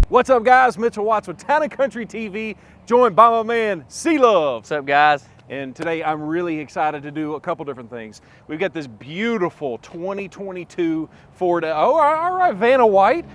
What's up, guys? Mitchell Watts with Town & Country TV, joined by my man, C-Love. What's up, guys? And today I'm really excited to do a couple different things. We've got this beautiful 2022 Ford, all right, Vanna White.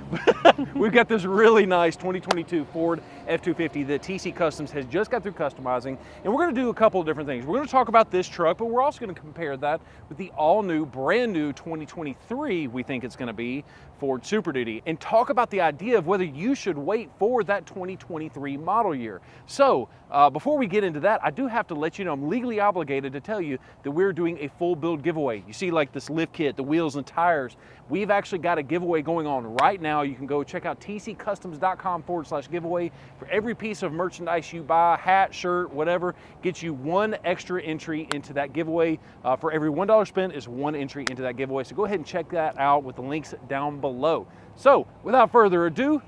We've got this really nice 2022 Ford F-250 that TC Customs has just got through customizing. And we're gonna do a couple of different things. We're gonna talk about this truck, but we're also gonna compare that with the all new, brand new 2023, we think it's gonna be, Ford Super Duty, and talk about the idea of whether you should wait for that 2023 model year. So before we get into that, I do have to let you know I'm legally obligated to tell you that we're doing a full build giveaway. You see, like this lift kit, the wheels and tires. We've actually got a giveaway going on right now. You can go check out tccustoms.com/giveaway. For every piece of merchandise you buy, hat, shirt, whatever, gets you one extra entry into that giveaway. For every $1 spent is one entry into that giveaway. So go ahead and check that out with the links down below. So without further ado,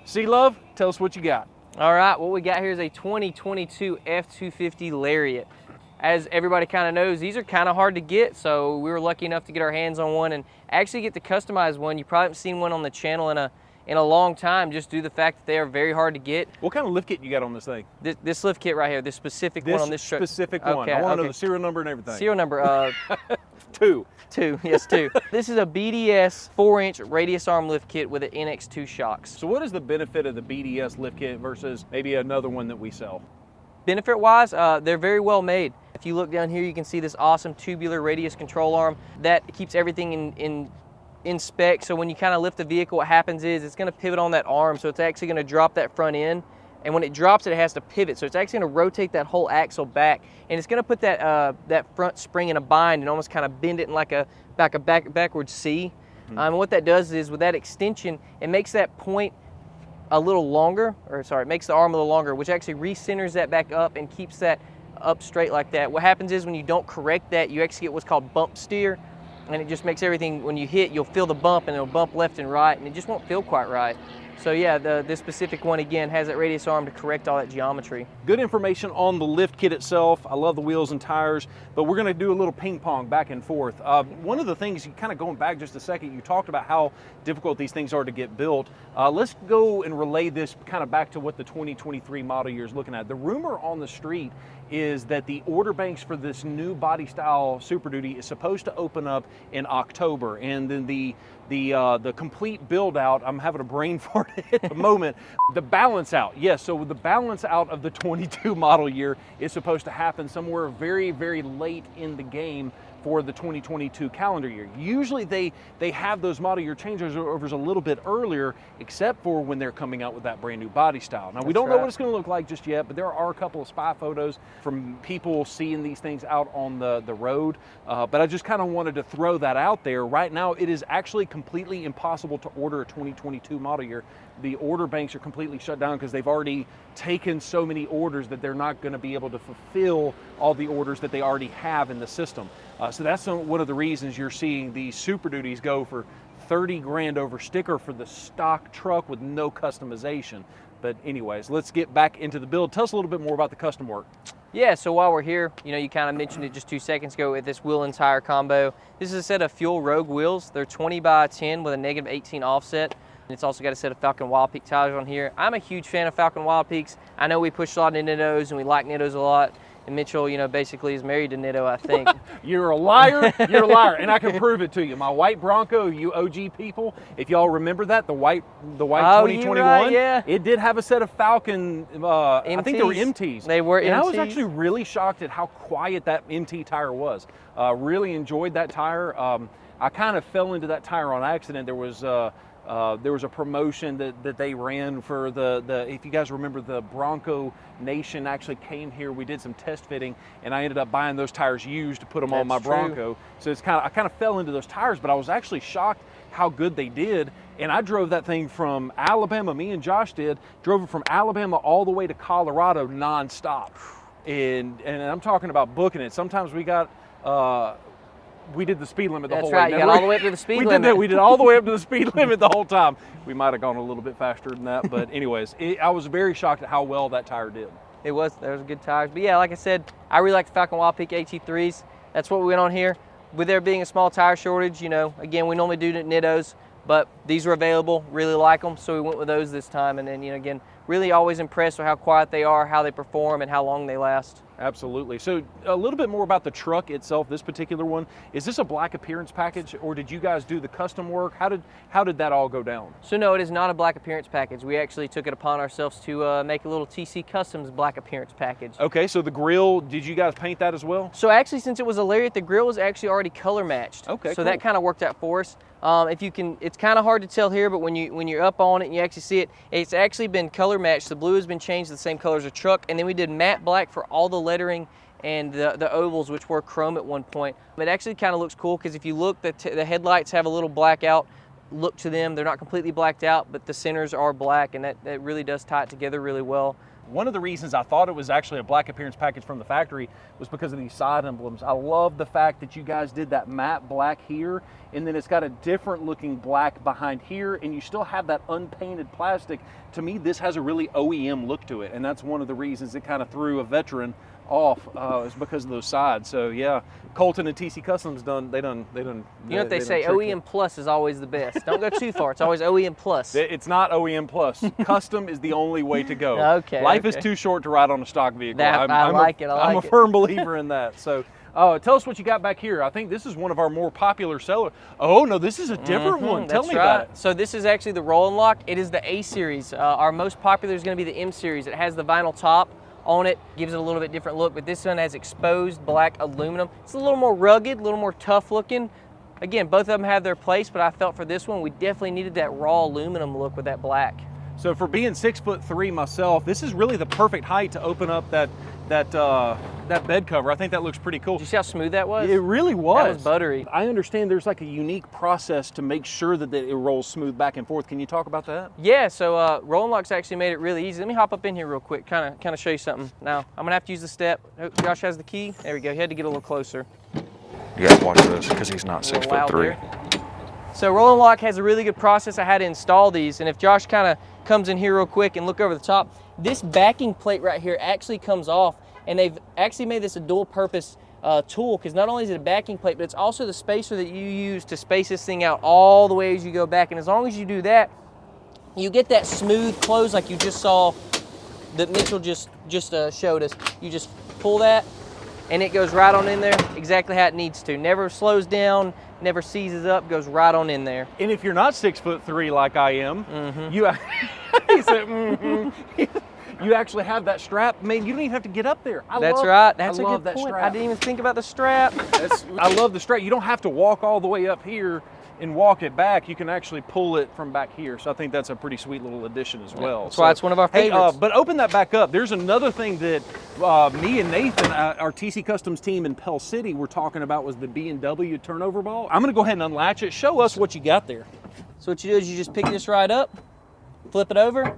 C-Love, tell us what you got. All right, what we got here is a 2022 F-250 Lariat. As everybody kind of knows, these are kind of hard to get, so we were lucky enough to get our hands on one and actually get to customize one. You probably haven't seen one on the channel in a long time, just due to the fact that they are very hard to get. What kind of lift kit you got on this thing? This lift kit right here, this specific one on this truck. This specific one. I want to know the serial number and everything. Serial number, Two. Yes, two. This is a BDS 4-inch radius arm lift kit with an NX2 shocks. So what is the benefit of the BDS lift kit versus maybe another one that we sell? Benefit-wise, they're very well made. If you look down here, you can see this awesome tubular radius control arm that keeps everything in spec. So when you kind of lift the vehicle, what happens is it's going to pivot on that arm, so it's actually going to drop that front end. And when it drops it, it has to pivot. So it's actually going to rotate that whole axle back, and it's going to put that front spring in a bind and almost kind of bend it in like a backward C. And what that does is, with that extension, it makes that point a little longer, it makes the arm a little longer, which actually recenters that back up and keeps that up straight like that. What happens is when you don't correct that, you actually get what's called bump steer, and it just makes everything, when you hit, you'll feel the bump and it'll bump left and right, and it just won't feel quite right. So yeah, this specific one, again, has that radius arm to correct all that geometry. Good information on the lift kit itself. I love the wheels and tires, but we're gonna do a little ping pong back and forth. One of the things, you kind of going back just a second, you talked about how difficult these things are to get built. Let's go and relay this kind of back to what the 2023 model year is looking at. The rumor on the street is that the order banks for this new body style Super Duty is supposed to open up in October, and then the complete build out, I'm having a brain fart at the moment, the balance out, yes, so the balance out of the 22 model year is supposed to happen somewhere very, very late in the game for the 2022 calendar year. Usually they have those model year changeovers a little bit earlier, except for when they're coming out with that brand new body style. Now, we don't know what it's gonna look like just yet, but there are a couple of spy photos from people seeing these things out on the road. But I just kind of wanted to throw that out there. Right now, it is actually completely impossible to order a 2022 model year. The order banks are completely shut down because they've already taken so many orders that they're not going to be able to fulfill all the orders that they already have in the system. So that's one of the reasons you're seeing these Super Duties go for 30 grand over sticker for the stock truck with no customization. But anyways, let's get back into the build. Tell us a little bit more about the custom work. Yeah, so while we're here, you kind of mentioned it just 2 seconds ago with this wheel and tire combo. This is a set of Fuel Rogue wheels. They're 20/10 with a -18 offset. It's also got a set of Falcon Wild Peak tires on here. I'm a huge fan of Falcon Wild Peaks. I know we push a lot of Nittos and we like Nittos a lot. And Mitchell, basically is married to Nitto, I think. You're a liar, you're a liar, and I can prove it to you. My white Bronco, you OG people, if y'all remember that, the white 2021, right, yeah. It did have a set of Falcon, I think they were MTs. They were MTs. And I was actually really shocked at how quiet that MT tire was. Really enjoyed that tire. I kind of fell into that tire on accident. There was a promotion that they ran for if you guys remember, the Bronco Nation actually came here. We did some test fitting, and I ended up buying those tires used to put them on my Bronco. So I kind of fell into those tires, but I was actually shocked how good they did. And I drove that thing from Alabama. Me and Josh drove it from Alabama all the way to Colorado nonstop. And I'm talking about booking it. Sometimes we got. We did the speed limit the whole way. That's right, you got all the way up to the speed limit. We did all the way up to the speed limit the whole time. We might have gone a little bit faster than that, but anyways, I was very shocked at how well that tire did. There was good tires. But yeah, like I said, I really like the Falcon Wild Peak AT3s. That's what we went on here. With there being a small tire shortage, again, we normally do Nittos. but these were available, really like them, so we went with those this time. And then, again, really always impressed with how quiet they are, how they perform, and how long they last. Absolutely. So a little bit more about the truck itself, this particular one. Is this a black appearance package, or did you guys do the custom work? How did that all go down? So no, it is not a black appearance package. We actually took it upon ourselves to make a little TCcustoms black appearance package. Okay, so the grill, did you guys paint that as well? So actually, since it was a Lariat, the grill was actually already color matched. Okay, so cool. that kind of worked out for us. If you can, it's kind of hard to tell here, but when you're up on it and you actually see it, it's actually been color matched. The blue has been changed to the same color as the truck, and then we did matte black for all the lettering and the ovals, which were chrome at one point. It actually kind of looks cool because if you look, the headlights have a little blackout look to them. They're not completely blacked out, but the centers are black, and that really does tie it together really well. One of the reasons I thought it was actually a black appearance package from the factory was because of these side emblems. I love the fact that you guys did that matte black here, and then it's got a different looking black behind here, and you still have that unpainted plastic. To me, this has a really OEM look to it, and that's one of the reasons it kind of threw a veteran off, is because of those sides. So yeah, Colton and TCcustoms done. You know what they say, OEM plus is always the best. Don't go too far. It's always OEM plus. It's not OEM plus. Custom is the only way to go. Okay. Life is too short to ride on a stock vehicle. I like it. I'm a firm believer in that. So. Tell us what you got back here. I think this is one of our more popular sellers. Oh no, this is a different one. Tell me about it. So this is actually the roll and lock. It is the A series. Our most popular is going to be the M series. It has the vinyl top on it, gives it a little bit different look, but this one has exposed black aluminum. It's a little more rugged, a little more tough looking. Again, both of them have their place, but I felt for this one, we definitely needed that raw aluminum look with that black. So for being 6'3" myself, this is really the perfect height to open up that bed cover. I think that looks pretty cool. Did you see how smooth that was? It really was. That was buttery. I understand there's like a unique process to make sure that it rolls smooth back and forth. Can you talk about that? Yeah, so Roll and Lock's actually made it really easy. Let me hop up in here real quick, kind of show you something. Now, I'm gonna have to use the step. Oh, Josh has the key. There we go, he had to get a little closer. You guys watch this because he's not 6'3". So Roll and Lock has a really good process of how to install these, and if Josh kind of comes in here real quick and look over the top, this backing plate right here actually comes off, and they've actually made this a dual purpose tool, because not only is it a backing plate, but it's also the spacer that you use to space this thing out all the way as you go back. And as long as you do that, you get that smooth close like you just saw that Mitchell just showed us. You just pull that and it goes right on in there exactly how it needs to. Never slows down, never seizes up, goes right on in there. And if you're not 6'3" like I am, you he said, you actually have that strap. Man, you don't even have to get up there. That's right. That's a good that point. strap. I didn't even think about the strap. I love the strap. You don't have to walk all the way up here and walk it back. You can actually pull it from back here. So I think that's a pretty sweet little addition as well. That's why it's one of our favorites. Hey, but open that back up. There's another thing that me and Nathan, our TC Customs team in Pell City, were talking about was the B&W turnover ball. I'm gonna go ahead and unlatch it. Show us what you got there. So what you do is you just pick this right up, flip it over.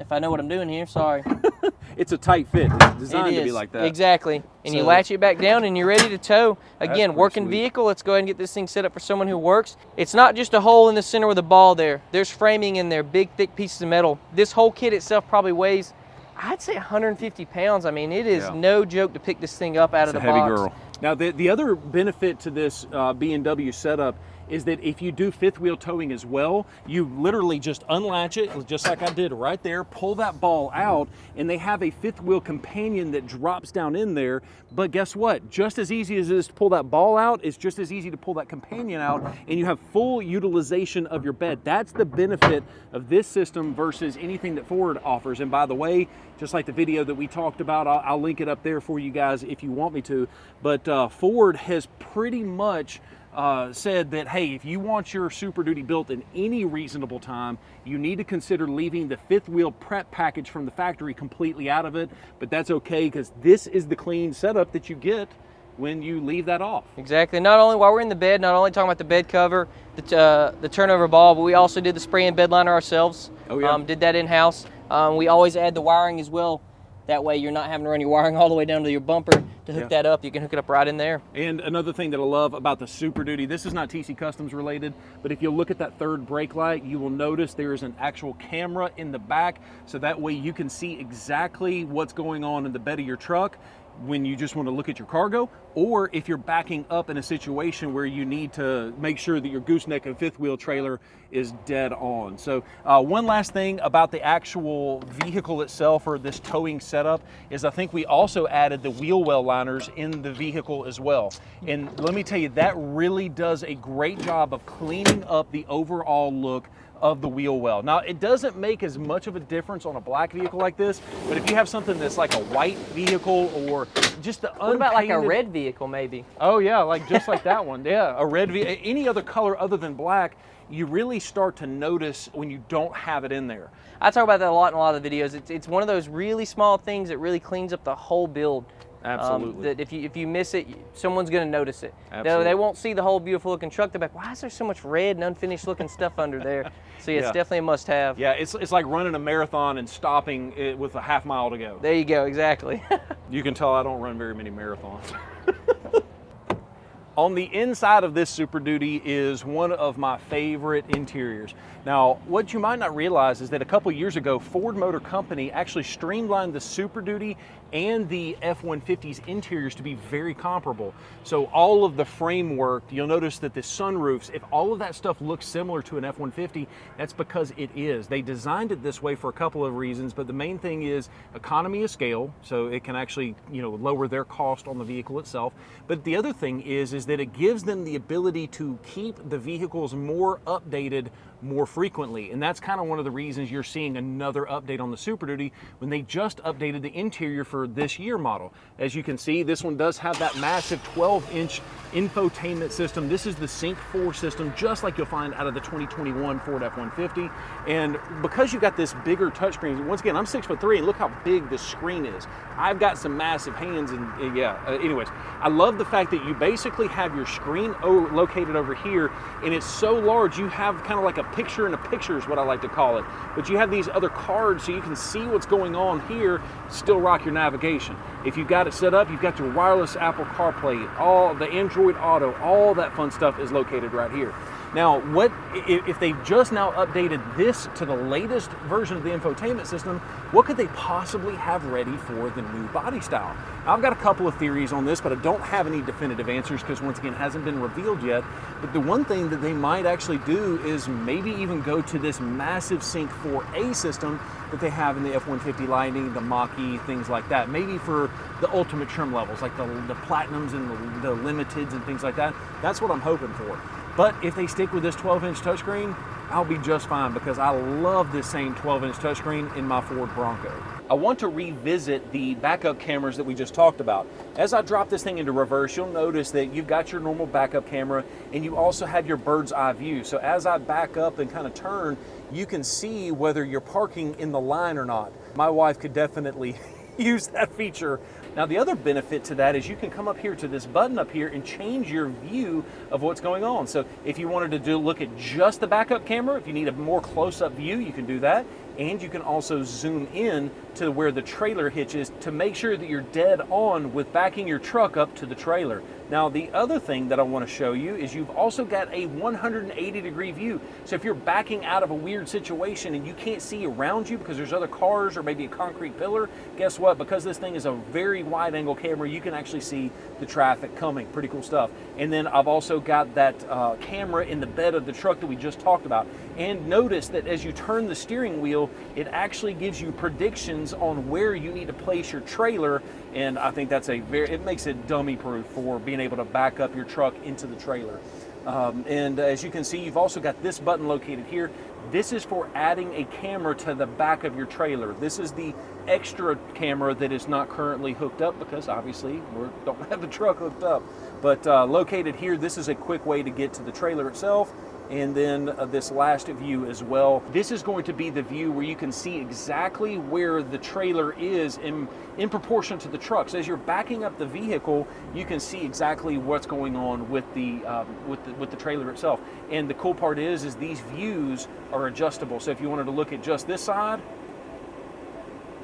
If I know what I'm doing here, sorry. It's a tight fit. It's designed to be like that. Exactly. And you latch it back down and you're ready to tow. Again, working sweet. vehicle, let's go ahead and get this thing set up for someone who works. It's not just a hole in the center with a ball there. There's framing in there, big, thick pieces of metal. This whole kit itself probably weighs, I'd say 150 pounds. I mean, it is no joke to pick this thing up out of the box. Heavy girl. Now, the other benefit to this B&W setup is that if you do fifth wheel towing as well, you literally just unlatch it, just like I did right there, pull that ball out, and they have a fifth wheel companion that drops down in there. But guess what? Just as easy as it is to pull that ball out, it's just as easy to pull that companion out, and you have full utilization of your bed. That's the benefit of this system versus anything that Ford offers. And by the way, just like the video that we talked about, I'll link it up there for you guys if you want me to, but Ford has pretty much said that, hey, if you want your Super Duty built in any reasonable time, you need to consider leaving the fifth wheel prep package from the factory completely out of it. But that's okay, because this is the clean setup that you get when you leave that off. Exactly. Not only while we're in the bed, not only talking about the bed cover, the turnover ball, but we also did the spray and bed liner ourselves. Oh, yeah. Did that in-house. We always add the wiring as well. That way you're not having to run your wiring all the way down to your bumper to hook that up. You can hook it up right in there. And another thing that I love about the Super Duty, this is not TC Customs related, but if you look at that third brake light, you will notice there is an actual camera in the back, so that way you can see exactly what's going on in the bed of your truck. when you just want to look at your cargo, or if you're backing up in a situation where you need to make sure that your gooseneck and fifth wheel trailer is dead on. So one last thing about the actual vehicle itself, or this towing setup, is I think we also added the wheel well liners in the vehicle as well. And let me tell you, that really does a great job of cleaning up the overall look of the wheel well. Now, it doesn't make as much of a difference on a black vehicle like this, but if you have something that's like a white vehicle, or just the What about like a red vehicle maybe? Oh yeah, like just like that one. Yeah, a red any other color other than black, you really start to notice when you don't have it in there. I talk about that a lot in a lot of the videos. It's one of those really small things that really cleans up the whole build. Absolutely. That if you miss it, someone's going to notice it. Absolutely. They won't see the whole beautiful looking truck. They're like, why is there so much red and unfinished looking stuff under there? So yeah, it's definitely a must have. Yeah, it's like running a marathon and stopping it with a half mile to go. There you go, exactly. You can tell I don't run very many marathons. On the inside of this Super Duty is one of my favorite interiors. Now, what you might not realize is that a couple years ago, Ford Motor Company actually streamlined the Super Duty and the F-150's interiors to be very comparable. So all of the framework, you'll notice that the sunroofs, if all of that stuff looks similar to an F-150, that's because it is. They designed it this way for a couple of reasons, but the main thing is economy of scale, so it can actually, lower their cost on the vehicle itself. But the other thing is that it gives them the ability to keep the vehicles more updated more frequently. And that's kind of one of the reasons you're seeing another update on the Super Duty when they just updated the interior for this year model. As you can see, this one does have that massive 12-inch infotainment system. This is the Sync 4 system, just like you'll find out of the 2021 Ford F-150. And because you got this bigger touchscreen, once again, I'm 6'3", and look how big this screen is. I've got some massive hands, and anyways, I love the fact that you basically have your screen located over here, and it's so large, you have kind of like a picture in a picture is what I like to call it. But you have these other cards so you can see what's going on here, still rock your navigation. If you've got it set up, you've got your wireless Apple CarPlay, all the Android Auto, all that fun stuff is located right here. Now, what if they've just now updated this to the latest version of the infotainment system, what could they possibly have ready for the new body style? I've got a couple of theories on this, but I don't have any definitive answers because, once again, it hasn't been revealed yet. But the one thing that they might actually do is maybe even go to this massive Sync 4A system that they have in the F-150 Lightning, the Mach-E, things like that. Maybe for the ultimate trim levels, like the Platinums and the Limiteds and things like that. That's what I'm hoping for. But if they stick with this 12-inch touchscreen, I'll be just fine because I love this same 12-inch touchscreen in my Ford Bronco. I want to revisit the backup cameras that we just talked about. As I drop this thing into reverse, you'll notice that you've got your normal backup camera and you also have your bird's eye view. So as I back up and kind of turn, you can see whether you're parking in the line or not. My wife could definitely use that feature. Now, the other benefit to that is you can come up here to this button up here and change your view of what's going on. So if you wanted to look at just the backup camera, if you need a more close-up view, you can do that. And you can also zoom in to where the trailer hitches to make sure that you're dead on with backing your truck up to the trailer. Now, the other thing that I want to show you is you've also got a 180-degree view. So if you're backing out of a weird situation and you can't see around you because there's other cars or maybe a concrete pillar, guess what? Because this thing is a very wide-angle camera, you can actually see the traffic coming. Pretty cool stuff. And then I've also got that camera in the bed of the truck that we just talked about. And notice that as you turn the steering wheel, it actually gives you predictions on where you need to place your trailer. And I think that's it makes it dummy proof for being able to back up your truck into the trailer. And as you can see, you've also got this button located here. This is for adding a camera to the back of your trailer. This is the extra camera that is not currently hooked up because obviously we don't have the truck hooked up. But located here, this is a quick way to get to the trailer itself. And then this last view as well. This is going to be the view where you can see exactly where the trailer is in proportion to the truck. So as you're backing up the vehicle, you can see exactly what's going on with the trailer itself. And the cool part is these views are adjustable. So if you wanted to look at just this side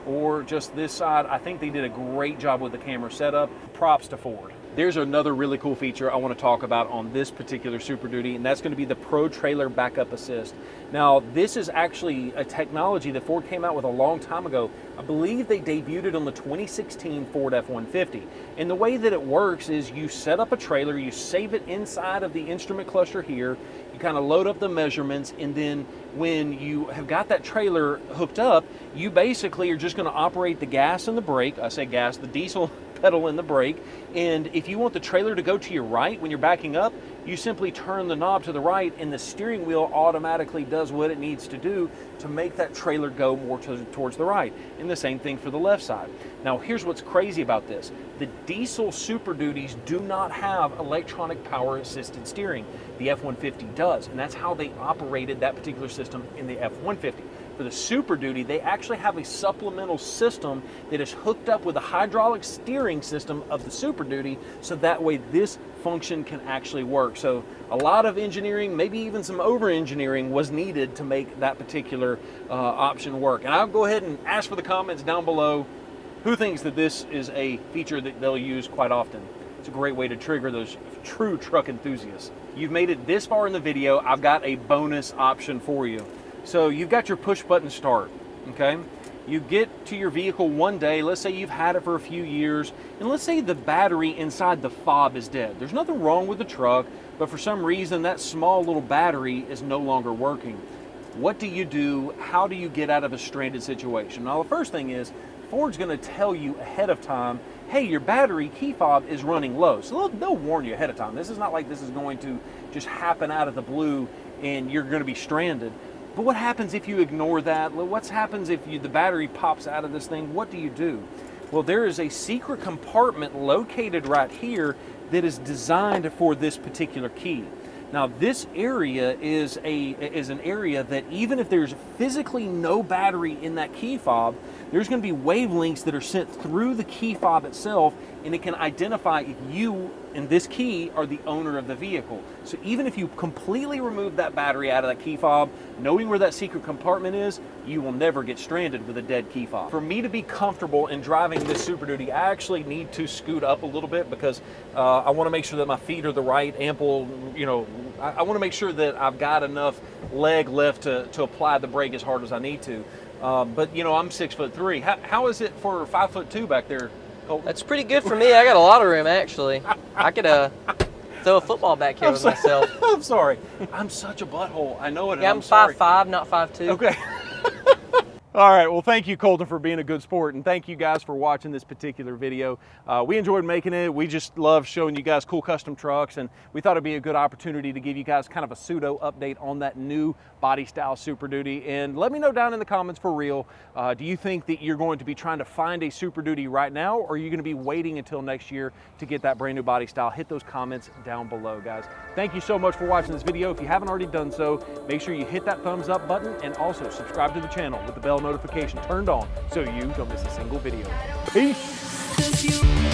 or just this side, I think they did a great job with the camera setup. Props to Ford. There's another really cool feature I want to talk about on this particular Super Duty, and that's going to be the Pro Trailer Backup Assist. Now, this is actually a technology that Ford came out with a long time ago. I believe they debuted it on the 2016 Ford F-150. And the way that it works is you set up a trailer, you save it inside of the instrument cluster here, you kind of load up the measurements, and then when you have got that trailer hooked up, you basically are just going to operate the gas and the brake. I say gas, the diesel pedal and the brake. And if you want the trailer to go to your right when you're backing up, you simply turn the knob to the right, and the steering wheel automatically does what it needs to do to make that trailer go more towards the right. And the same thing for the left side. Now, here's what's crazy about this. The diesel Super Duties do not have electronic power assisted steering. The F-150 does, and that's how they operated that particular system in the F-150. For the Super Duty, they actually have a supplemental system that is hooked up with the hydraulic steering system of the Super Duty, so that way this function can actually work. So a lot of engineering, maybe even some over-engineering, was needed to make that particular option work. And I'll go ahead and ask for the comments down below who thinks that this is a feature that they'll use quite often. It's a great way to trigger those true truck enthusiasts. You've made it this far in the video, I've got a bonus option for you. So you've got your push button start, okay? You get to your vehicle one day, let's say you've had it for a few years, and let's say the battery inside the fob is dead. There's nothing wrong with the truck, but for some reason that small little battery is no longer working. What do you do? How do you get out of a stranded situation? Now, the first thing is, Ford's gonna tell you ahead of time, hey, your battery key fob is running low. So they'll warn you ahead of time. This is not like this is going to just happen out of the blue and you're gonna be stranded. But what happens if you ignore that? What happens if the battery pops out of this thing? What do you do? Well, there is a secret compartment located right here that is designed for this particular key. Now, this area is an area that even if there's physically no battery in that key fob, there's going to be wavelengths that are sent through the key fob itself, and it can identify if you and this key are the owner of the vehicle. So even if you completely remove that battery out of that key fob, knowing where that secret compartment is, you will never get stranded with a dead key fob. For me to be comfortable in driving this Super Duty, I actually need to scoot up a little bit because I want to make sure that my feet are the right ample, I want to make sure that I've got enough leg left to apply the brake as hard as I need to. But I'm 6'3". How is it for 5'2" back there, Colton? That's pretty good for me. I got a lot of room, actually. I could throw a football back here with myself. I'm sorry. I'm such a butthole. I know it. Yeah, I'm 5'5", not 5'2". Okay. All right, well, thank you, Colton, for being a good sport, and thank you guys for watching this particular video. We enjoyed making it. We just love showing you guys cool custom trucks, and we thought it'd be a good opportunity to give you guys kind of a pseudo update on that new body style Super Duty. And let me know down in the comments for real, do you think that you're going to be trying to find a Super Duty right now, or are you going to be waiting until next year to get that brand new body style? Hit those comments down below, guys. Thank you so much for watching this video. If you haven't already done so, make sure you hit that thumbs up button and also subscribe to the channel with the bell notification turned on so you don't miss a single video. Peace.